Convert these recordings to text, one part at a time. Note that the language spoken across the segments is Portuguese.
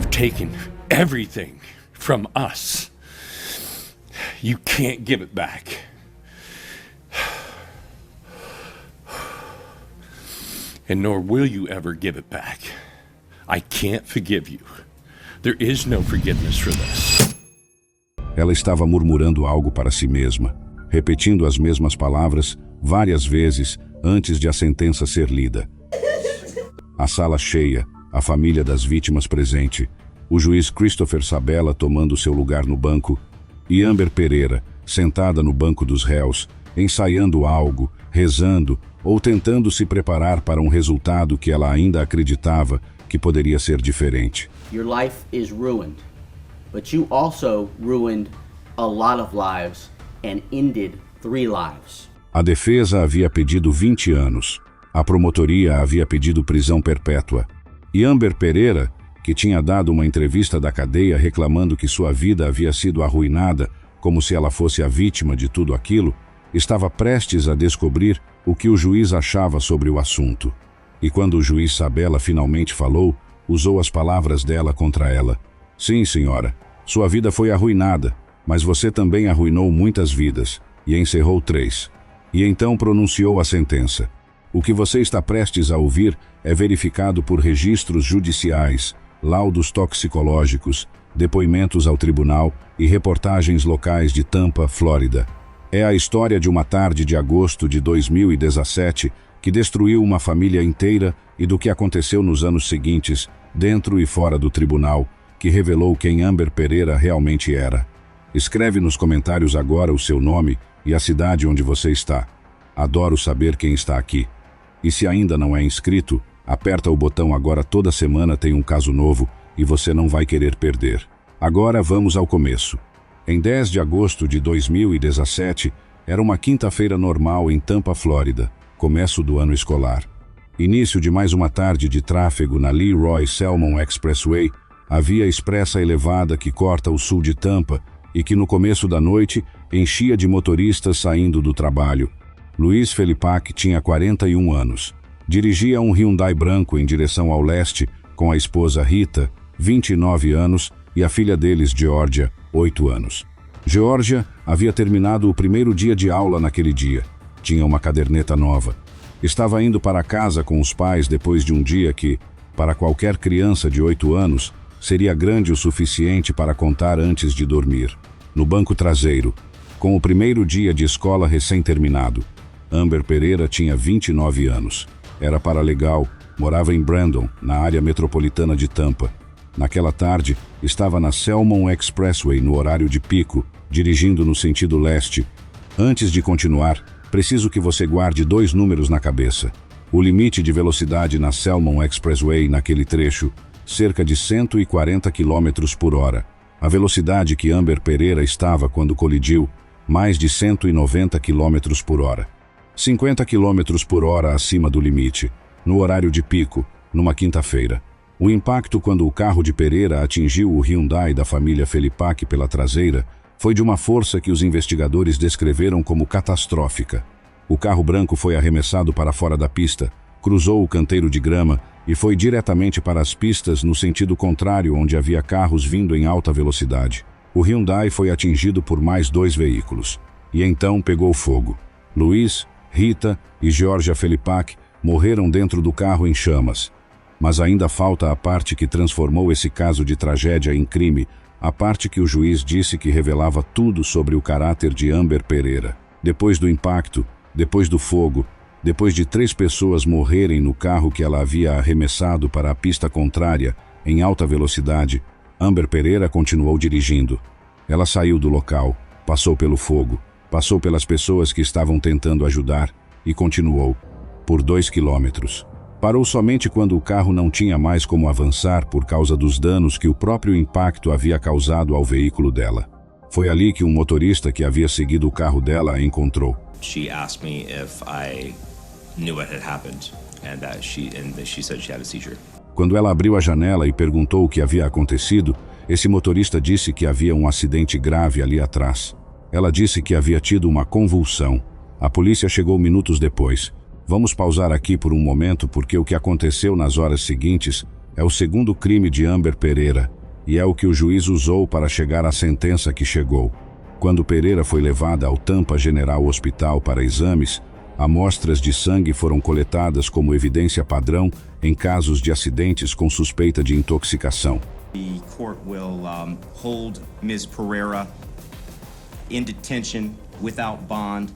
You've taken everything from us. You can't give it back. And nor will you ever give it back. I can't forgive you. There is no forgiveness for this. Ela estava murmurando algo para si mesma, repetindo as mesmas palavras várias vezes antes de a sentença ser lida. A sala cheia, a família das vítimas presente, o juiz Christopher Sabella tomando seu lugar no banco e Amber Pereira, sentada no banco dos réus, ensaiando algo, rezando ou tentando se preparar para um resultado que ela ainda acreditava que poderia ser diferente. Your life is ruined, but you also ruined a lot of lives and ended 3 lives. A defesa havia pedido 20 anos, a promotoria havia pedido prisão perpétua, e Amber Pereira, que tinha dado uma entrevista da cadeia reclamando que sua vida havia sido arruinada como se ela fosse a vítima de tudo aquilo, estava prestes a descobrir o que o juiz achava sobre o assunto. E quando o juiz Sabella finalmente falou, usou as palavras dela contra ela. Sim, senhora, sua vida foi arruinada, mas você também arruinou muitas vidas, e encerrou 3. E então pronunciou a sentença. O que você está prestes a ouvir é verificado por registros judiciais, laudos toxicológicos, depoimentos ao tribunal e reportagens locais de Tampa, Flórida. É a história de uma tarde de agosto de 2017 que destruiu uma família inteira e do que aconteceu nos anos seguintes, dentro e fora do tribunal, que revelou quem Amber Pereira realmente era. Escreve nos comentários agora o seu nome e a cidade onde você está. Adoro saber quem está aqui. E se ainda não é inscrito, aperta o botão agora. Toda semana tem um caso novo e você não vai querer perder. Agora vamos ao começo. Em 10 de agosto de 2017, era uma quinta-feira normal em Tampa, Flórida, começo do ano escolar. Início de mais uma tarde de tráfego na Leroy Selmon Expressway, a via expressa elevada que corta o sul de Tampa e que no começo da noite enchia de motoristas saindo do trabalho. Luiz Felipac tinha 41 anos. Dirigia um Hyundai branco em direção ao leste com a esposa Rita, 29 anos, e a filha deles, Georgia, 8 anos. Georgia havia terminado o primeiro dia de aula naquele dia. Tinha uma caderneta nova. Estava indo para casa com os pais depois de um dia que, para qualquer criança de 8 anos, seria grande o suficiente para contar antes de dormir. No banco traseiro, com o primeiro dia de escola recém-terminado, Amber Pereira tinha 29 anos. Era paralegal, morava em Brandon, na área metropolitana de Tampa. Naquela tarde, estava na Selmon Expressway no horário de pico, dirigindo no sentido leste. Antes de continuar, preciso que você guarde 2 números na cabeça. O limite de velocidade na Selmon Expressway naquele trecho, cerca de 140 km por hora. A velocidade que Amber Pereira estava quando colidiu, mais de 190 km por hora. 50 km por hora acima do limite, no horário de pico, numa quinta-feira. O impacto quando o carro de Pereira atingiu o Hyundai da família Felipac pela traseira foi de uma força que os investigadores descreveram como catastrófica. O carro branco foi arremessado para fora da pista, cruzou o canteiro de grama e foi diretamente para as pistas no sentido contrário, onde havia carros vindo em alta velocidade. O Hyundai foi atingido por mais 2 veículos. E então pegou fogo. Luiz, Rita e Georgia Felipac morreram dentro do carro em chamas. Mas ainda falta a parte que transformou esse caso de tragédia em crime, a parte que o juiz disse que revelava tudo sobre o caráter de Amber Pereira. Depois do impacto, depois do fogo, depois de 3 pessoas morrerem no carro que ela havia arremessado para a pista contrária, em alta velocidade, Amber Pereira continuou dirigindo. Ela saiu do local, passou pelo fogo, passou pelas pessoas que estavam tentando ajudar e continuou, por 2 quilômetros. Parou somente quando o carro não tinha mais como avançar por causa dos danos que o próprio impacto havia causado ao veículo dela. Foi ali que um motorista que havia seguido o carro dela a encontrou. She asked me if I knew what had happened, and she said she had a seizure. Quando ela abriu a janela e perguntou o que havia acontecido, esse motorista disse que havia um acidente grave ali atrás. Ela disse que havia tido uma convulsão. A polícia chegou minutos depois. Vamos pausar aqui por um momento porque o que aconteceu nas horas seguintes É o segundo crime de Amber Pereira, e é o que o juiz usou para chegar à sentença que chegou. Quando Pereira foi levada ao Tampa General Hospital para exames, amostras de sangue foram coletadas como evidência padrão em casos de acidentes com suspeita de intoxicação. The court will hold Ms. Pereira in detention without bond,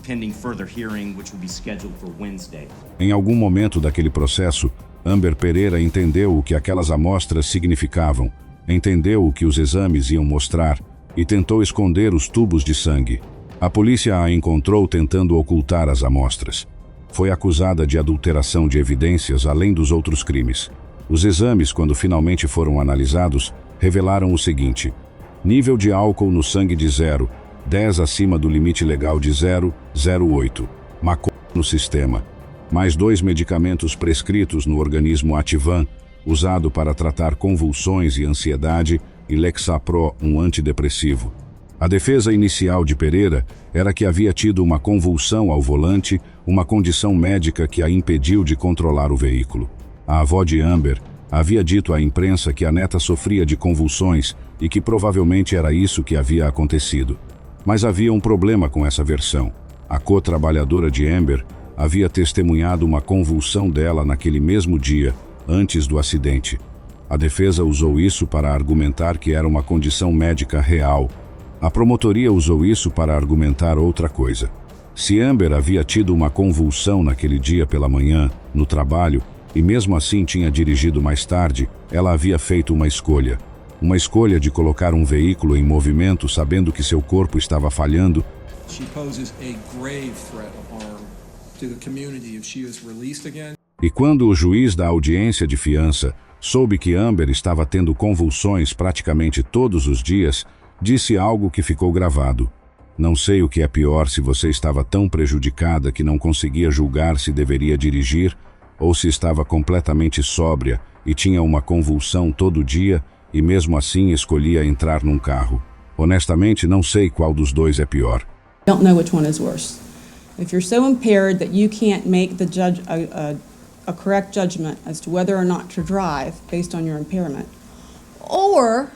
pending further hearing, which will be scheduled for Wednesday. Em algum momento daquele processo, Amber Pereira entendeu o que aquelas amostras significavam, entendeu o que os exames iam mostrar e tentou esconder os tubos de sangue. A polícia a encontrou tentando ocultar as amostras. Foi acusada de adulteração de evidências além dos outros crimes. Os exames, quando finalmente foram analisados, revelaram o seguinte: nível de álcool no sangue de 0, 10 acima do limite legal de 0,08, maconha no sistema, mais 2 medicamentos prescritos no organismo Ativan, usado para tratar convulsões e ansiedade, e Lexapro, um antidepressivo. A defesa inicial de Pereira era que havia tido uma convulsão ao volante, uma condição médica que a impediu de controlar o veículo. A avó de Amber havia dito à imprensa que a neta sofria de convulsões e que provavelmente era isso que havia acontecido. Mas havia um problema com essa versão. A co-trabalhadora de Amber havia testemunhado uma convulsão dela naquele mesmo dia, antes do acidente. A defesa usou isso para argumentar que era uma condição médica real. A promotoria usou isso para argumentar outra coisa. Se Amber havia tido uma convulsão naquele dia pela manhã, no trabalho, e mesmo assim tinha dirigido mais tarde, ela havia feito uma escolha. Uma escolha de colocar um veículo em movimento sabendo que seu corpo estava falhando. She poses a grave threat of harm to the community if she is released again. E quando o juiz da audiência de fiança soube que Amber estava tendo convulsões praticamente todos os dias, disse algo que ficou gravado. Não sei o que é pior, se você estava tão prejudicada que não conseguia julgar se deveria dirigir, ou se estava completamente sóbria e tinha uma convulsão todo dia e mesmo assim escolhia entrar num carro. Honestamente, não sei qual dos dois é pior. Don't know which one is worse. If you're so impaired that you can't make the a correct judgment as to whether or not to drive based on your impairment, or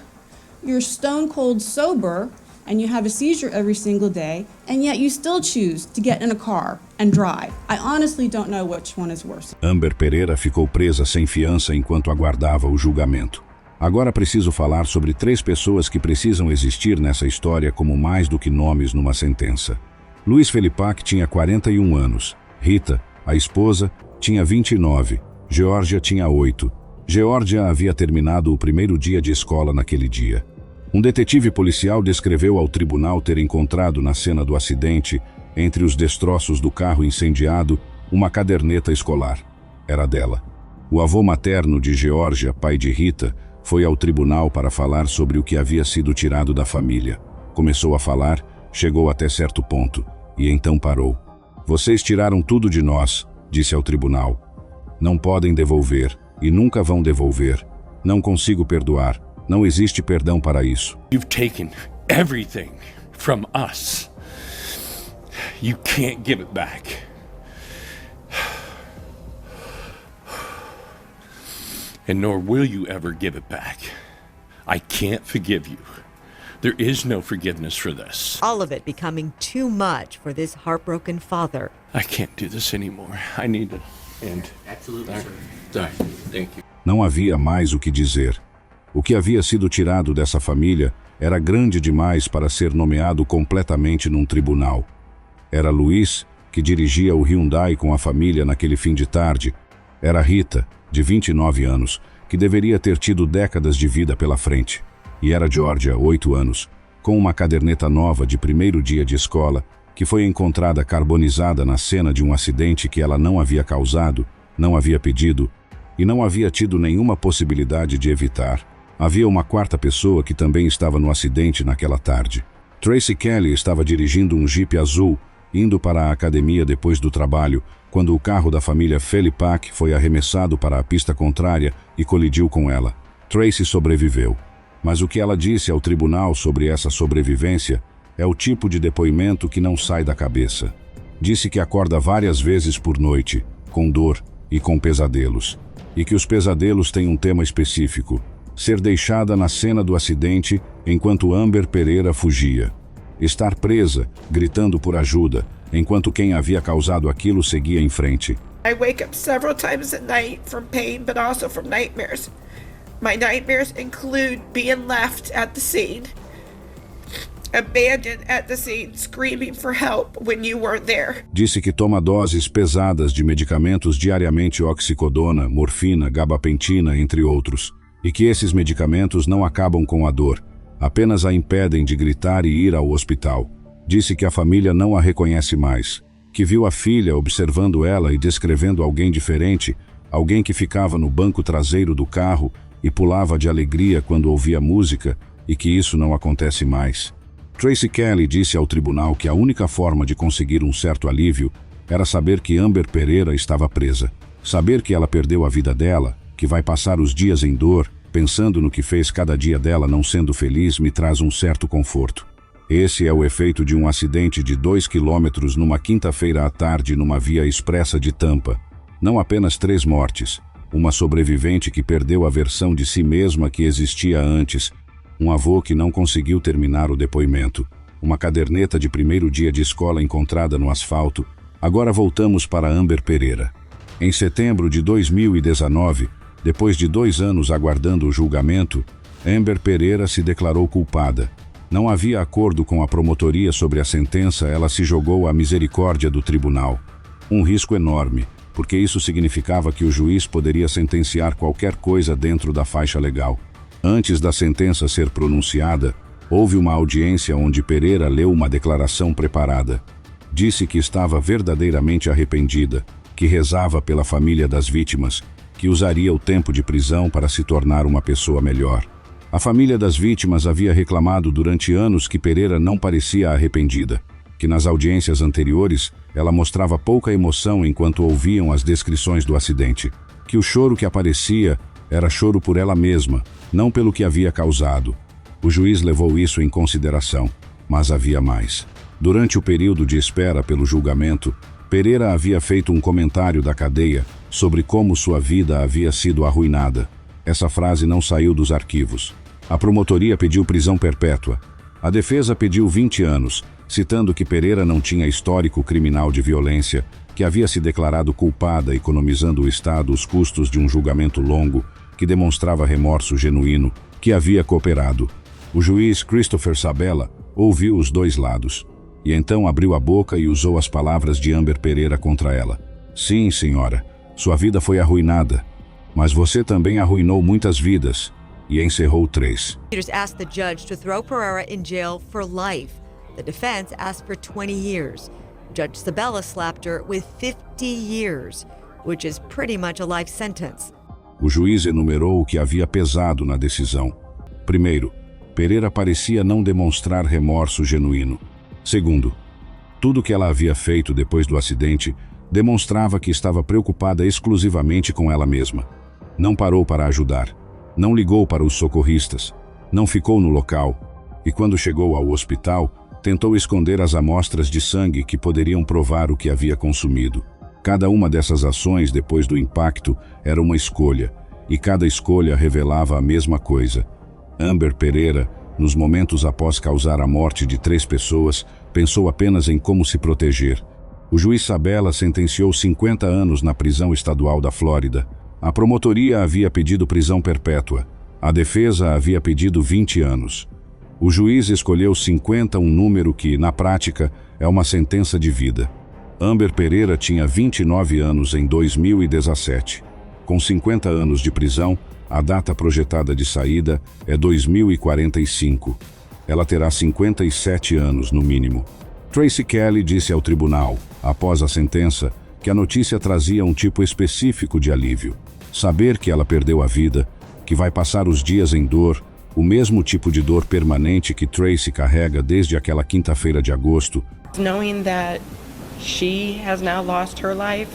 you're stone cold sober and you have a seizure every single day, and yet you still choose to get in a car and drive. I honestly don't know which one is worse. Amber Pereira ficou presa sem fiança enquanto aguardava o julgamento. Agora preciso falar sobre 3 pessoas que precisam existir nessa história como mais do que nomes numa sentença. Luiz Felipac tinha 41 anos. Rita, a esposa, tinha 29. Geórgia tinha 8. Geórgia havia terminado o primeiro dia de escola naquele dia. Um detetive policial descreveu ao tribunal ter encontrado na cena do acidente, entre os destroços do carro incendiado, uma caderneta escolar. Era dela. O avô materno de Geórgia, pai de Rita, foi ao tribunal para falar sobre o que havia sido tirado da família. Começou a falar, chegou até certo ponto, e então parou. Vocês tiraram tudo de nós, disse ao tribunal. Não podem devolver, e nunca vão devolver. Não consigo perdoar. Não existe perdão para isso. You've taken everything from us. You can't give it back. And nor will you ever give it back. I can't forgive you. There is no forgiveness for this. All of it becoming too much for this heartbroken father. I can't do this anymore. I need to end. Absolutely, sir. Sorry. Thank you. Não havia mais o que dizer. O que havia sido tirado dessa família era grande demais para ser nomeado completamente num tribunal. Era Luiz, que dirigia o Hyundai com a família naquele fim de tarde. Era Rita, de 29 anos, que deveria ter tido décadas de vida pela frente. E era Geórgia, 8 anos, com uma caderneta nova de primeiro dia de escola, que foi encontrada carbonizada na cena de um acidente que ela não havia causado, não havia pedido, e não havia tido nenhuma possibilidade de evitar. Havia uma quarta pessoa que também estava no acidente naquela tarde. Tracy Kelly estava dirigindo um Jeep azul, indo para a academia depois do trabalho, quando o carro da família Felipac foi arremessado para a pista contrária e colidiu com ela. Tracy sobreviveu. Mas o que ela disse ao tribunal sobre essa sobrevivência é o tipo de depoimento que não sai da cabeça. Disse que acorda várias vezes por noite, com dor e com pesadelos. e que os pesadelos têm um tema específico: ser deixada na cena do acidente enquanto Amber Pereira fugia. Estar presa, gritando por ajuda, enquanto quem havia causado aquilo seguia em frente. I wake up several times at night from pain, but also from nightmares. My nightmares include being left at the scene, abandoned at the scene, screaming for help when you weren't there. Disse que toma doses pesadas de medicamentos diariamente: oxicodona, morfina, gabapentina, entre outros, e que esses medicamentos não acabam com a dor, apenas a impedem de gritar e ir ao hospital. Disse que a família não a reconhece mais, que viu a filha observando ela e descrevendo alguém diferente, alguém que ficava no banco traseiro do carro e pulava de alegria quando ouvia música, e que isso não acontece mais. Tracy Kelly disse ao tribunal que a única forma de conseguir um certo alívio era saber que Amber Pereira estava presa. Saber que ela perdeu a vida dela, que vai passar os dias em dor, pensando no que fez cada dia dela não sendo feliz, me traz um certo conforto. Esse é o efeito de um acidente de 2 quilômetros numa quinta-feira à tarde numa via expressa de Tampa. Não apenas 3 mortes, uma sobrevivente que perdeu a versão de si mesma que existia antes, um avô que não conseguiu terminar o depoimento, uma caderneta de primeiro dia de escola encontrada no asfalto. Agora voltamos para Amber Pereira. Em setembro de 2019, depois de 2 anos aguardando o julgamento, Amber Pereira se declarou culpada. Não havia acordo com a promotoria sobre a sentença, ela se jogou à misericórdia do tribunal. Um risco enorme, porque isso significava que o juiz poderia sentenciar qualquer coisa dentro da faixa legal. Antes da sentença ser pronunciada, houve uma audiência onde Pereira leu uma declaração preparada. Disse que estava verdadeiramente arrependida, que rezava pela família das vítimas, que usaria o tempo de prisão para se tornar uma pessoa melhor. A família das vítimas havia reclamado durante anos que Pereira não parecia arrependida, que nas audiências anteriores ela mostrava pouca emoção enquanto ouviam as descrições do acidente, que o choro que aparecia era choro por ela mesma, não pelo que havia causado. O juiz levou isso em consideração, mas havia mais. Durante o período de espera pelo julgamento, Pereira havia feito um comentário da cadeia sobre como sua vida havia sido arruinada. Essa frase não saiu dos arquivos. A promotoria pediu prisão perpétua. A defesa pediu 20 anos, citando que Pereira não tinha histórico criminal de violência, que havia se declarado culpada, economizando o Estado os custos de um julgamento longo, que demonstrava remorso genuíno, que havia cooperado. O juiz Christopher Sabella ouviu os 2 lados, e então abriu a boca e usou as palavras de Amber Pereira contra ela. Sim, senhora, sua vida foi arruinada, mas você também arruinou muitas vidas, e encerrou 3. Prosecutors asked the judge to throw Pereira in jail for life. The defense asked for 20 years. Judge Sabella slapped her with 50 years, which is pretty much a life sentence. O juiz enumerou o que havia pesado na decisão. Primeiro, Pereira parecia não demonstrar remorso genuíno. Segundo, tudo que ela havia feito depois do acidente demonstrava que estava preocupada exclusivamente com ela mesma. Não parou para ajudar. Não ligou para os socorristas. Não ficou no local. E quando chegou ao hospital, tentou esconder as amostras de sangue que poderiam provar o que havia consumido. Cada uma dessas ações depois do impacto era uma escolha, e cada escolha revelava a mesma coisa. Amber Pereira, nos momentos após causar a morte de 3 pessoas, pensou apenas em como se proteger. O juiz Sabella sentenciou 50 anos na prisão estadual da Flórida. A promotoria havia pedido prisão perpétua. A defesa havia pedido 20 anos. O juiz escolheu 50, um número que, na prática, é uma sentença de vida. Amber Pereira tinha 29 anos em 2017. Com 50 anos de prisão, a data projetada de saída é 2045. Ela terá 57 anos, no mínimo. Tracy Kelly disse ao tribunal, após a sentença, que a notícia trazia um tipo específico de alívio. Saber que ela perdeu a vida, que vai passar os dias em dor, o mesmo tipo de dor permanente que Tracy carrega desde aquela quinta-feira de agosto. Knowing that she has now lost her life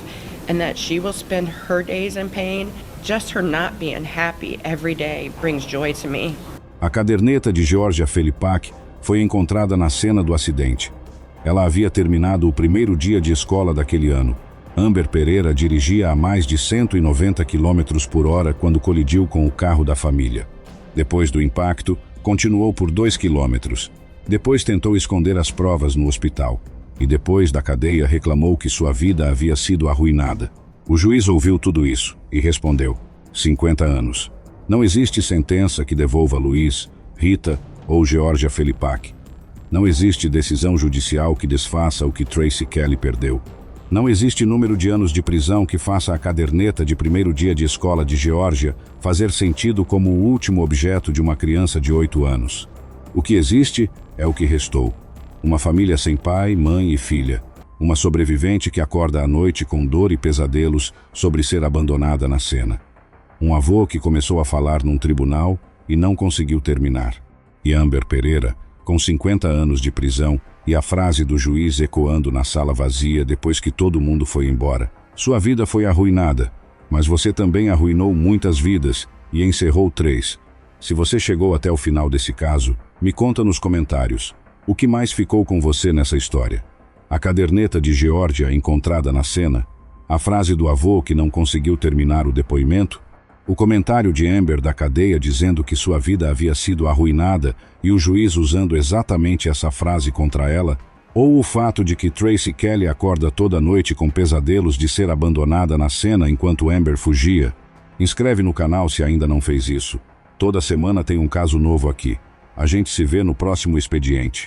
and that she will spend her days in pain, just her not being happy every day brings joy to me. A caderneta de Georgia Felipak foi encontrada na cena do acidente. Ela havia terminado o primeiro dia de escola daquele ano. Amber Pereira dirigia a mais de 190 km por hora quando colidiu com o carro da família. Depois do impacto, continuou por 2 quilômetros. Depois tentou esconder as provas no hospital. E depois da cadeia reclamou que sua vida havia sido arruinada. O juiz ouviu tudo isso e respondeu: 50 anos. Não existe sentença que devolva Luiz, Rita ou Georgia Felipak. Não existe decisão judicial que desfaça o que Tracy Kelly perdeu. Não existe número de anos de prisão que faça a caderneta de primeiro dia de escola de Georgia fazer sentido como o último objeto de uma criança de 8 anos. O que existe é o que restou. Uma família sem pai, mãe e filha. Uma sobrevivente que acorda à noite com dor e pesadelos sobre ser abandonada na cena. Um avô que começou a falar num tribunal e não conseguiu terminar. E Amber Pereira, com 50 anos de prisão, e a frase do juiz ecoando na sala vazia depois que todo mundo foi embora. Sua vida foi arruinada, mas você também arruinou muitas vidas e encerrou 3. Se você chegou até o final desse caso, me conta nos comentários. O que mais ficou com você nessa história? A caderneta de Georgia encontrada na cena? A frase do avô que não conseguiu terminar o depoimento? O comentário de Amber da cadeia dizendo que sua vida havia sido arruinada e o juiz usando exatamente essa frase contra ela? Ou o fato de que Tracy Kelly acorda toda noite com pesadelos de ser abandonada na cena enquanto Amber fugia? Inscreve no canal se ainda não fez isso. Toda semana tem um caso novo aqui. A gente se vê no próximo expediente.